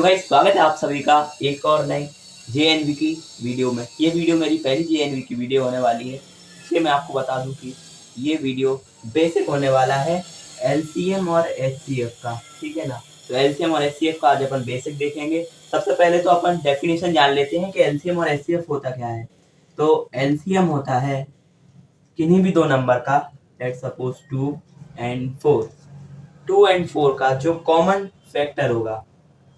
Guys, स्वागत है आप सभी का एक और नई जेएनवी की वीडियो में। ये वीडियो मेरी पहली जेएनवी की वीडियो होने वाली है। इसलिए मैं आपको बता दूं कि ये वीडियो बेसिक होने वाला है एलसीएम और एचसीएफ का, ठीक है ना। तो एलसीएम और एचसीएफ का आज अपन बेसिक देखेंगे। सबसे पहले तो अपन डेफिनेशन जान लेते हैं कि एलसीएम और एचसीएफ होता क्या है। तो एलसीएम होता है किन्हीं भी दो नंबर का, लेट्स सपोज 2 एंड 4, 2 एंड 4 का जो कॉमन फैक्टर होगा।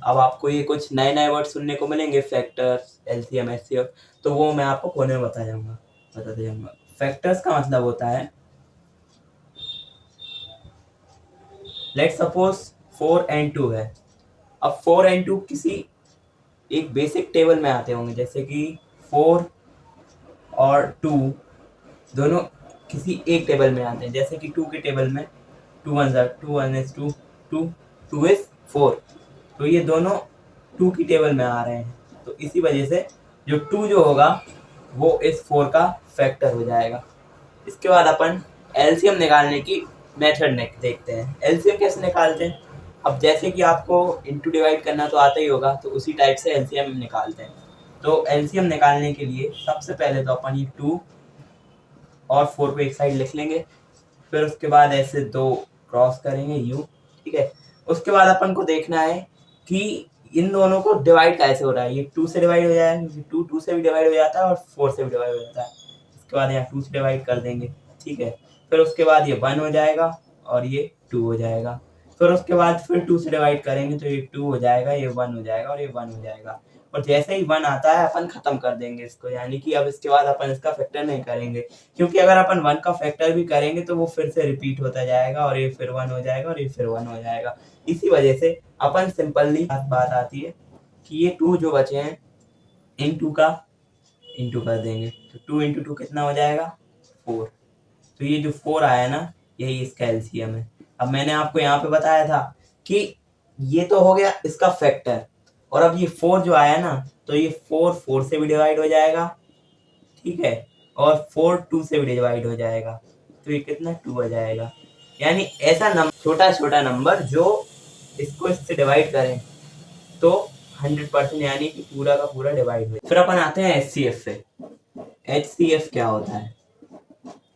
अब आपको ये कुछ नए नए वर्ड सुनने को मिलेंगे, फैक्टर्स, एलसीएम, एचसीएफ, तो वो मैं आपको कोने में बताते जाऊंगा। फैक्टर्स का मतलब होता है, लेट्स सपोज 4 एंड 2 है। अब 4 एंड 2 किसी एक बेसिक टेबल में आते होंगे, जैसे कि 4 और 2 दोनों किसी एक टेबल में आते हैं। जैसे कि 2 के टेबल में 2 1 is 2, 2 is 4, तो ये दोनों 2 की टेबल में आ रहे हैं। तो इसी वजह से जो 2 जो होगा वो इस 4 का फैक्टर हो जाएगा। इसके बाद अपन एलसीएम निकालने की मेथड देखते हैं। एलसीएम कैसे निकालते हैं? अब जैसे कि आपको इनटू डिवाइड करना तो आता ही होगा, तो उसी टाइप से एलसीएम निकालते हैं। तो एलसीएम निकालने के लिए सबसे पहले तो अपन ये 2 और 4 को एक साइड लिख लेंगे, फिर उसके बाद ऐसे दो क्रॉस करेंगे यू, ठीक है। उसके बाद अपन को देखना है कि इन दोनों को डिवाइड कैसे हो रहा है। ये 2 से डिवाइड हो जाएगा, क्योंकि 2 से भी डिवाइड हो जाता है और 4 से भी डिवाइड हो जाता है। उसके बाद यहाँ 2 से डिवाइड कर देंगे, ठीक है। फिर उसके बाद ये 1 हो जाएगा और ये 2 हो जाएगा। फिर उसके बाद फिर 2 से डिवाइड करेंगे तो ये 2 हो जाएगा, ये 1 हो जाएगा और ये 1 हो जाएगा। और जैसे ही 1 आता है अपन खत्म कर देंगे इसको, यानी कि अब इसके बाद अपन इसका फैक्टर नहीं करेंगे, क्योंकि अगर अपन 1 का फैक्टर भी करेंगे तो वो फिर से रिपीट होता जाएगा और ये फिर 1 हो जाएगा और ये फिर 1 हो जाएगा। इसी वजह से अपन सिंपली बात आती है कि ये 2 जो बचे हैं इन 2 का इंटू कर देंगे, तो 2 इंटू 2 कितना हो जाएगा? 4। तो ये जो 4 आया ना, यही इसका एलसीएम है। अब मैंने आपको यहाँ पे बताया था कि ये तो हो गया इसका फैक्टर, और अब ये 4 जो आया ना, तो ये 4 से भी डिवाइड हो जाएगा, ठीक है, और 4 2 से भी डिवाइड हो जाएगा, तो ये कितना 2 हो जाएगा। यानी ऐसा नंबर, छोटा छोटा नंबर जो इसको इससे डिवाइड करें तो 100%, यानी कि पूरा का पूरा डिवाइड हो। फिर अपन आते हैं एचसीएफ से। एचसीएफ क्या होता है?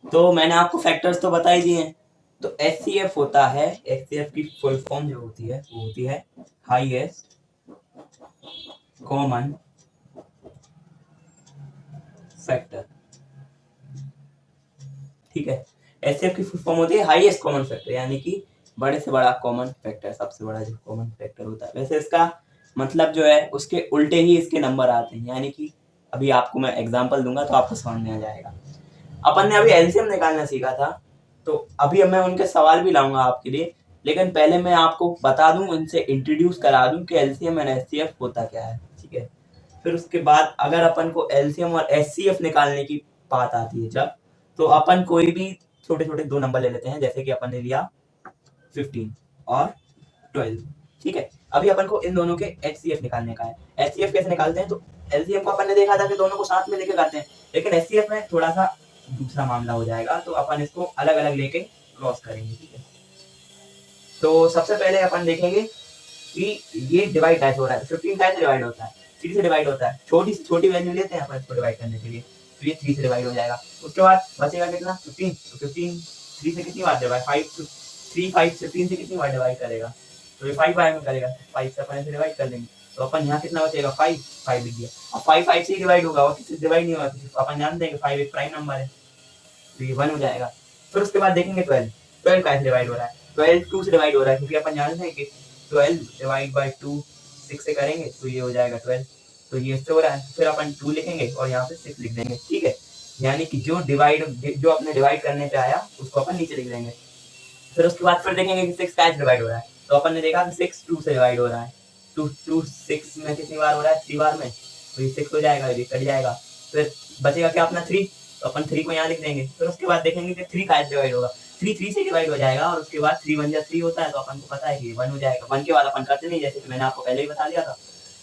तो मैंने आपको फैक्टर्स तो बता ही दिए हैं। तो एचसीएफ होता है, एचसीएफ की फुल फॉर्म जो होती है वो होती है हाईएस्ट कॉमन फैक्टर, ठीक है। एचसीएफ की फुल फॉर्म होती है हाईएस्ट कॉमन फैक्टर, यानी कि बड़े से बड़ा कॉमन फैक्टर, सबसे बड़ा जो कॉमन फैक्टर होता है। वैसे इसका मतलब जो है उसके उल्टे ही इसके नंबर आते हैं, यानी कि अभी आपको मैं एग्जांपल दूंगा तो आपको समझ में आ जाएगा। अपन ने अभी एलसीएम निकालना सीखा था, तो अभी मैं उनके सवाल भी लाऊंगा आपके लिए, लेकिन पहले मैं आपको बता दूं, उनसे इंट्रोड्यूस करा दूं कि एलसीएम एंड एचसीएफ होता क्या है, ठीक है। फिर उसके बाद अगर अपन को एलसीएम और एचसीएफ निकालने की बात आती है जब, तो अपन कोई भी छोटे छोटे दो नंबर ले लेते हैं, जैसे कि अपन ने लिया 15 और 12, ठीक है। अभी अपन को इन दोनों के एचसीएफ निकालने का है। एचसीएफ कैसे निकालते हैं? तो एलसीएम को अपन ने देखा था कि दोनों को साथ में लेके करते हैं, लेकिन एचसीएफ में थोड़ा सा दूसरा मामला हो जाएगा, तो अपन इसको अलग अलग लेके क्रॉस करेंगे, ठीक है। तो सबसे पहले अपन देखेंगे कि ये डिवाइड कैसे हो रहा है। 15 कैसे डिवाइड होता है? 3 से डिवाइड होता है। छोटी से छोटी वैल्यू लेते हैं अपन इसको डिवाइड करने के लिए, तो ये 3 से डिवाइड हो जाएगा। उसके बाद बचेगा कितना? 15। तो 15 3 से कितनी बार डिवाइड? 5 3 5 15 से कितनी बार डिवाइड करेगा? तो ये 5 बार में करेगा, 5 से अपन इसे डिवाइड कर देंगे, तो अपन यहाँ कितना बचेगा? 5 लिख दिया। अब 5 से ही डिवाइड होगा और किसी से डिवाइड नहीं होगा, अपन जानते हैं कि 5 एक प्राइम नंबर है, तो ये 1 हो जाएगा। फिर उसके बाद देखेंगे 12 कैसे डिवाइड हो रहा है? 12 2 से डिवाइड हो रहा है, क्योंकि अपन जानते हैं कि 12 डिवाइड बाय 2 6 से करेंगे तो ये हो जाएगा 12, तो ये इससे हो रहा है। फिर अपन 2 लिखेंगे और यहाँ पे 6 लिख देंगे, ठीक है। यानी कि जो अपने डिवाइड करने पे आया उसको अपन नीचे लिख देंगे। फिर उसके बाद फिर देखेंगे कि 6 कैसे डिवाइड हो रहा है, तो अपन ने देखा कि 6 2 से डिवाइड हो रहा है। 2 6 में कितनी बार हो रहा है? 3 बार में, तो ये 6 हो जाएगा, ये कट जाएगा। फिर बचेगा क्या अपना 3, तो अपन 3 को यहाँ लिख देंगे। फिर उसके बाद देखेंगे कि 3 कैसे डिवाइड होगा। 3 से डिवाइड हो जाएगा, और उसके बाद 3 1 3 होता है, तो अपन को पता है कि 1 हो जाएगा। 1 के बाद अपन करते नहीं, जैसे कि मैंने आपको पहले ही बता दिया था।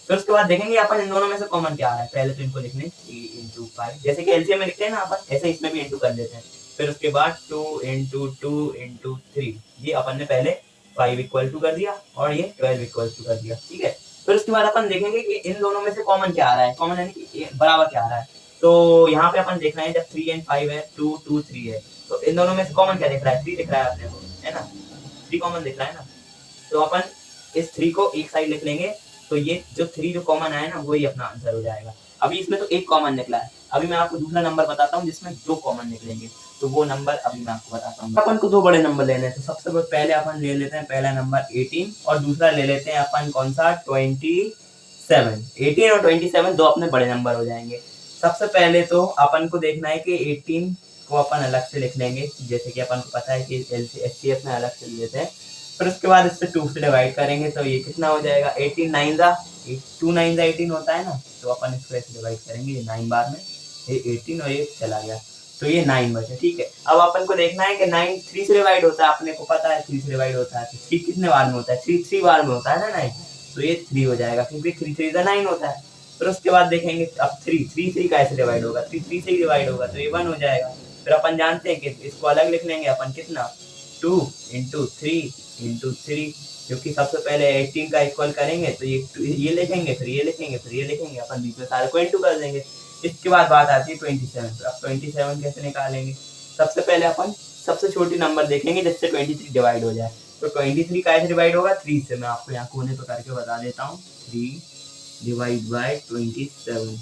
फिर उसके बाद देखेंगे अपन इन दोनों में से कॉमन क्या आ रहा है। पहले तो इनको लिखने 3 into 5, जैसे कि एलसीएम में लिखते हैं ना अपन, ऐसे इसमें भी इंटू कर देते हैं। फिर उसके बाद 2 into 2 into 3, ये अपन ने पहले 5 इक्वल टू कर दिया और ये 12 इक्वल टू कर दिया, ठीक है। फिर उसके बाद अपन देखेंगे कि इन दोनों में से कॉमन क्या आ रहा है, कॉमन यानी कि बराबर क्या आ रहा है। तो यहाँ पे अपन देख रहे हैं जब 3 एंड 5 है, 2 2 3 है, तो इन दोनों में से कॉमन क्या दिख रहा है, 3 दिख रहा है अपने को, है ना, 3 कॉमन दिख रहा है ना। तो अपन इस 3 को एक साइड लिख लेंगे, तो ये जो 3 जो कॉमन आया ना वही अपना आंसर हो जाएगा। अभी इसमें तो एक कॉमन निकला है, अभी मैं आपको दूसरा नंबर बताता हूँ जिसमें 2 कॉमन निकलेंगे, तो वो नंबर अभी मैं आपको बताता हूँ। अपन को 2 बड़े नंबर लेने हैं, तो सबसे पहले अपन ले लेते हैं पहला नंबर 18 और दूसरा ले लेते हैं अपन कौन सा 27। 18 और 27 दो अपने बड़े नंबर हो जाएंगे। सबसे पहले तो अपन को देखना है कि 18 को अपन अलग से लिख लेंगे, जैसे कि अपन को पता है कि एचसीएफ में अलग से लेते हैं। फिर उसके बाद इससे 2 से डिवाइड करेंगे, तो ये कितना हो जाएगा, 18 9 जा 2 9 जा 18 होता है ना, तो अपन इसको ऐसे डिवाइड करेंगे, ये 9 बार में, ये 18 और ये चला गया, तो ये 9 बचे। ठीक है, अब अपन को देखना है कि 9 3 से डिवाइड होता है, अपने को पता है 3 से डिवाइड होता है, तो 3 कितने बार में होता है, 3 बार में होता है ना 9, तो ये 3 हो जाएगा क्योंकि 3 3 जा 9 होता है। फिर उसके बाद देखेंगे अब 3 कैसे डिवाइड होगा, 3 से ही डिवाइड होगा, तो ये 1 हो जाएगा। फिर अपन जानते हैं कि इसको अलग लिख लेंगे अपन, कितना 2 इंटू 3 इंटू 3, क्योंकि सबसे पहले 18 का इक्वल करेंगे तो ये लिखेंगे, फिर ये लिखेंगे, फिर ये लिखेंगे, अपन बीच में सारे को इंटू कर देंगे। इसके बाद बात आती है 27। अब 27 कैसे निकालेंगे, सबसे पहले अपन सबसे छोटी नंबर देखेंगे जिससे 23 डिवाइड हो जाए, तो 23 कैसे डिवाइड होगा, 3 से। मैं आपको यहाँ कोने पे करके बता देता हूँ, 3 डिवाइड बाय 27,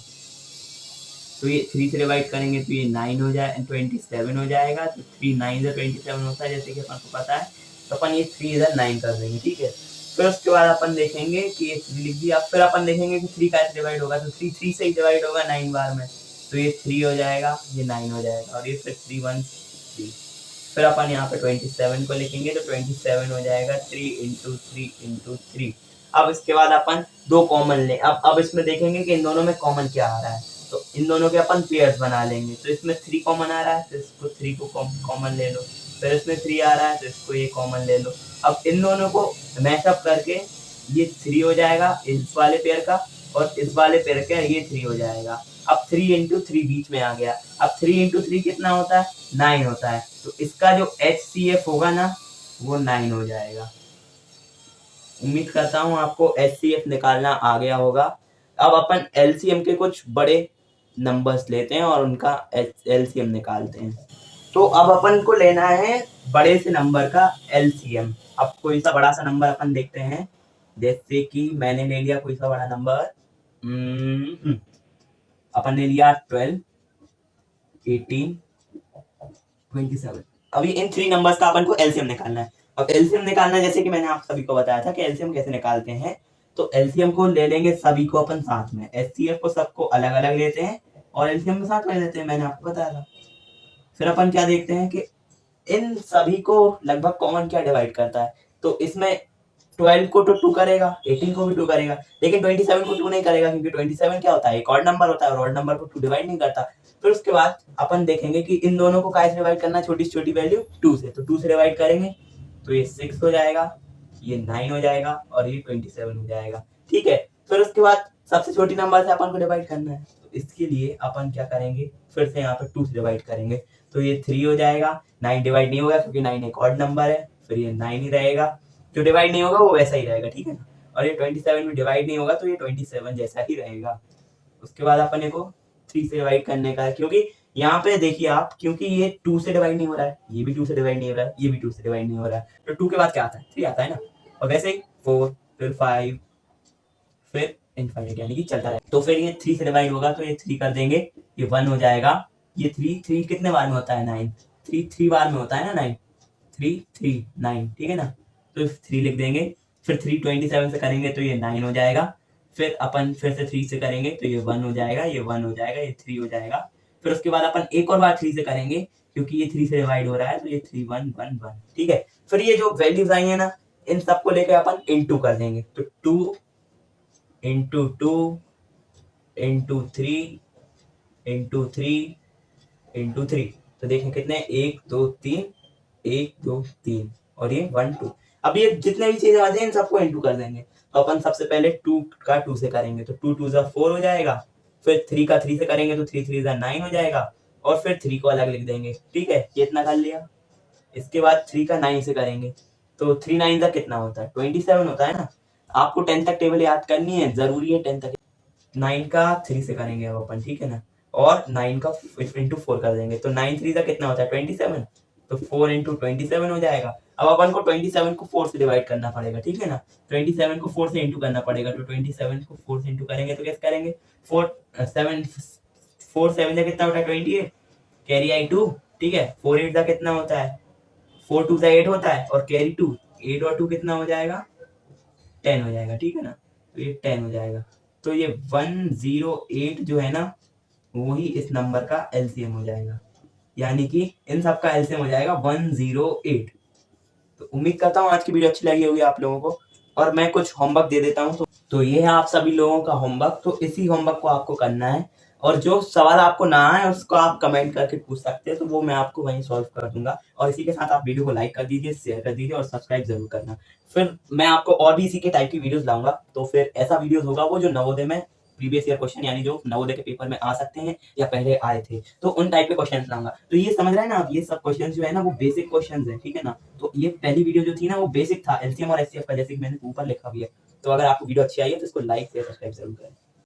तो ये 3 से डिवाइड करेंगे तो ये 9 हो जाए 27 हो जाएगा, तो 3 9 से 27 होता है जैसे कि अपन को पता है, तो अपन ये 3 इधर 9 कर देंगे। ठीक है, फिर उसके बाद अपन देखेंगे कि ये 3 लिख दिया, फिर अपन देखेंगे कि 3 कैसे डिवाइड होगा, तो 3 से ही डिवाइड होगा 9 बार में, तो ये 3 हो जाएगा, ये 9 हो जाएगा, और ये फिर 3 1 3। फिर अपन यहाँ पे 27 को लिखेंगे, तो 27 हो जाएगा 3 इंटू 3 इंटू 3। अब इसके बाद अपन 2 कॉमन ले, अब इसमें देखेंगे कि इन दोनों में कॉमन क्या आ रहा है, तो इन दोनों के अपन पेयर्स बना लेंगे, तो इसमें 3 कॉमन आ रहा है, तो इसको 3 को कॉमन ले लो, फिर इसमें 3 आ रहा है, तो इसको ये कॉमन ले लो। अब इन दोनों को मैशअप करके ये 3 हो जाएगा इस वाले पेयर का, और इस वाले पेयर का ये 3 हो जाएगा। अब 3 इंटू 3 बीच में आ गया, अब 3 इंटू 3 कितना होता है, 9 होता है, तो इसका जो HCF होगा ना वो 9 हो जाएगा। उम्मीद करता हूँ आपको HCF निकालना आ गया होगा। अब अपन LCM के कुछ बड़े नंबर्स लेते हैं और उनका LCM निकालते हैं। तो अब अपन को लेना है बड़े से नंबर का LCM। अब कोई सा बड़ा सा नंबर अपन देखते हैं, जैसे कि मैंने ले लिया कोई सा बड़ा नंबर, अपन ने लिया 12 18 27। अभी इन 3 नंबर्स का अपन को LCM निकालना है। अब LCM निकालना है, जैसे कि मैंने आप सभी को बताया था कि LCM कैसे निकालते हैं, तो LCM को ले लेंगे सभी को अपन साथ में, HCF को सबको अलग अलग लेते हैं और LCM को साथ में लेते हैं, मैंने आपको बताया था। फिर अपन क्या देखते हैं कि इन सभी को लगभग कॉमन क्या डिवाइड करता है, तो इसमें 12 को तो 2 करेगा, 18 को भी 2 करेगा, लेकिन 27 को 2 नहीं करेगा, क्योंकि 27 क्या होता है, एक ऑड नंबर होता है, और ऑड नंबर को 2 डिवाइड नहीं करता। फिर उसके बाद अपन देखेंगे कि इन दोनों को कैसे डिवाइड करना है, छोटी से छोटी वैल्यू 2 से, तो 2 से डिवाइड करेंगे तो ये 6 हो जाएगा, ये 9 हो जाएगा और ये 27 हो जाएगा। ठीक है, फिर उसके बाद सबसे छोटी नंबर से अपन को डिवाइड करना है, तो इसके लिए अपन क्या करेंगे, फिर से यहाँ पे 2 से डिवाइड करेंगे, तो ये 3 हो जाएगा, 9 डिवाइड नहीं होगा क्योंकि 9 एक ऑड नंबर है, फिर ये 9 ही रहेगा, जो डिवाइड नहीं होगा वो वैसा ही रहेगा। ठीक है ना, और ये 27 में डिवाइड नहीं होगा तो ये 27 जैसा ही रहेगा। उसके बाद अपन को 3 से डिवाइड करने का है, क्योंकि यहाँ पे देखिए आप, क्योंकि ये 2 से डिवाइड नहीं हो रहा है, ये भी 2 से डिवाइड नहीं हो रहा है, ये भी 2 से डिवाइड नहीं हो रहा है, तो 2 के बाद क्या आता है, 3 आता है ना, और वैसे ही 4 फिर 5 फिर इनफाइनाइट, यानी कि चलता है। तो फिर ये 3 से डिवाइड होगा तो ये 3 कर देंगे, ये 1 हो जाएगा, ये 3 कितने बार में होता है, 9 3 बार में होता है ना, 9 3 3 9, ठीक है ना, तो 3 लिख देंगे, फिर 3 27 से करेंगे तो ये 9 हो जाएगा, फिर अपन फिर से 3 से करेंगे तो ये 1 हो जाएगा, ये 1 हो जाएगा, ये 3 हो जाएगा, फिर उसके बाद अपन एक और बार 3 से करेंगे क्योंकि ये 3 से डिवाइड हो रहा है, तो ये 3 1 1 1। ठीक है, फिर ये जो वैल्यूज आई है ना, इन सबको लेकर अपन इनटू कर देंगे, तो 2 इंटू 2 इंटू 3 इंटू 3 इंटू 3, तो देखें कितने, 1 2 3 1 2 3 और ये 1 2। अब ये जितने भी चीजें आ जाए इन सबको इंटू कर देंगे, तो अपन सबसे पहले 2 का 2 से करेंगे तो 2 2 4 हो जाएगा, फिर 3 का 3 से करेंगे तो 3 3 9 हो जाएगा, और फिर 3 को अलग लिख देंगे। ठीक है, ये इतना कर लिया। इसके बाद 3 का 9 से करेंगे तो 3 9 का कितना होता है, 27 होता है ना। आपको 10 तक टेबल याद करनी है, जरूरी है 10 तक। 9 का 3 से करेंगे अब अपन, ठीक है ना, और 9 का इंटू 4 कर देंगे, तो 9 3 का कितना होता है 27, तो 4 इंटू 27 हो जाएगा। अब अपन को 27 को 4 से डिवाइड करना पड़ेगा, ठीक है ना, 27 को 4 से इंटू करना पड़ेगा, तो 27 को 4 से इंटू करेंगे तो कैसे करेंगे, 4 7 4 7 का कितना होता है 28, कैरी आई 2, ठीक है, 4 8 का कितना होता है, 4 2 से 8 होता है, और कैरी 2, 8 और 2 कितना हो जाएगा 10 हो जाएगा, ठीक है ना, तो ये 10 हो जाएगा। तो ये 108 जो है ना, वही इस नंबर का एलसीएम हो जाएगा, यानी कि इन सब का एलसीएम हो जाएगा 108। तो उम्मीद करता हूँ आज की वीडियो अच्छी लगी होगी आप लोगों को, और मैं कुछ होमवर्क दे देता हूँ। तो ये है आप सभी लोगों का होमवर्क, तो इसी होमवर्क को आपको करना है, और जो सवाल आपको ना आए उसको आप कमेंट करके पूछ सकते हैं, तो वो मैं आपको वहीं सॉल्व कर दूंगा। और इसी के साथ आप वीडियो को लाइक कर दीजिए, शेयर कर दीजिए और सब्सक्राइब जरूर करना। फिर मैं आपको और भी इसी के टाइप की वीडियोस लाऊंगा, तो फिर ऐसा वीडियोस होगा वो जो नवोदय में प्रीवियस ईयर क्वेश्चन, यानी जो नवोदय के पेपर में आ सकते हैं या पहले आए थे, तो उन टाइप के क्वेश्चन लाऊंगा। तो ये समझ रहे हैं ना आप, ये सब क्वेश्चन जो है ना वो बेसिक क्वेश्चन है, ठीक है ना। तो ये पहली वीडियो जो थी ना वो बेसिक था एलसीएम और एचसीएफ का, जैसे कि मैंने ऊपर लिखा भी है। तो अगर आपको वीडियो अच्छी आई है तो इसको लाइक शेयर सब्सक्राइब जरूर करें।